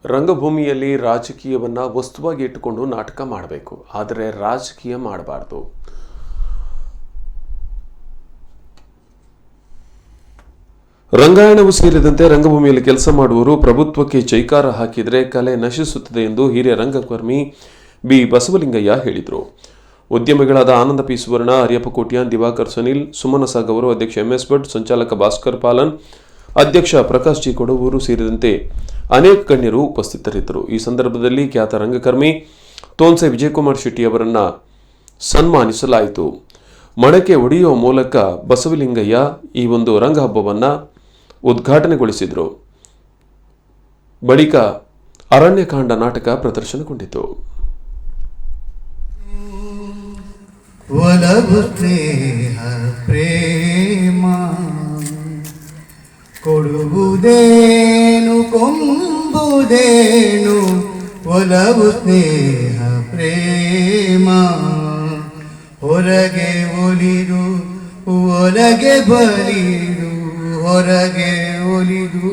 ರಂಗಭೂಮಿಯಲ್ಲಿ ರಾಜಕೀಯವನ್ನ ವಸ್ತುವಾಗಿ ಇಟ್ಟುಕೊಂಡು ನಾಟಕ ಮಾಡಬೇಕು, ಆದರೆ ರಾಜಕೀಯ ಮಾಡಬಾರ್ದು. ರಂಗಾಯಣವು ಸೇರಿದಂತೆ ರಂಗಭೂಮಿಯಲ್ಲಿ ಕೆಲಸ ಮಾಡುವವರು ಪ್ರಭುತ್ವಕ್ಕೆ ಜೈಕಾರ ಹಾಕಿದರೆ ಕಲೆ ನಶಿಸುತ್ತದೆ ಎಂದು ಹಿರಿಯ ರಂಗಕರ್ಮಿ ಬಿ ಬಸವಲಿಂಗಯ್ಯ ಹೇಳಿದರು. ಉದ್ಯಮಿಗಳಾದ ಆನಂದ ಪಿ ಸುವರ್ಣ, ಅರಿಯಪ್ಪ ಕೋಟ್ಯಾನ್, ದಿವಾಕರ್ ಸುನಿಲ್, ಸುಮನ ಸಾಗವರು, ಅಧ್ಯಕ್ಷ ಎಂಎಸ್ ಭಟ್, ಸಂಚಾಲಕ ಭಾಸ್ಕರ್ ಪಾಲನ್, ಅಧ್ಯಕ್ಷ ಪ್ರಕಾಶ್ ಜಿ ಕೊಡವೂರು ಸೇರಿದಂತೆ ಅನೇಕ ಗಣ್ಯರು ಉಪಸ್ಥಿತರಿದ್ದರು. ಈ ಸಂದರ್ಭದಲ್ಲಿ ಖ್ಯಾತ ರಂಗಕರ್ಮಿ ತೋನ್ಸೆ ವಿಜಯಕುಮಾರ್ ಶೆಟ್ಟಿ ಅವರನ್ನ ಸನ್ಮಾನಿಸಲಾಯಿತು. ಮಡಕೆ ಒಡೆಯುವ ಮೂಲಕ ಬಸವಲಿಂಗಯ್ಯ ಈ ಒಂದು ರಂಗ ಹಬ್ಬವನ್ನು ಉದ್ಘಾಟನೆಗೊಳಿಸಿದರು. ಬಳಿಕ ಅರಣ್ಯಕಾಂಡ ನಾಟಕ ಪ್ರದರ್ಶನಗೊಂಡಿತು. ಪ್ರೇಮ ಕೊಡುವುದೇನು ಕೊಂಬುದೇನು ಒಲವು ಸ್ನೇಹ ಪ್ರೇಮ ಹೊರಗೆ ಒಲಿದು ಒಳಗೆ ಬಲಿದು ಹೊರಗೆ ಒಲಿದು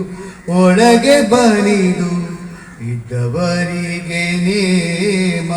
ಒಳಗೆ ಬಲಿದು ಇದ್ದವರಿಗೆ ನೇಮ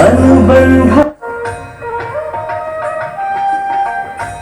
अनुबंध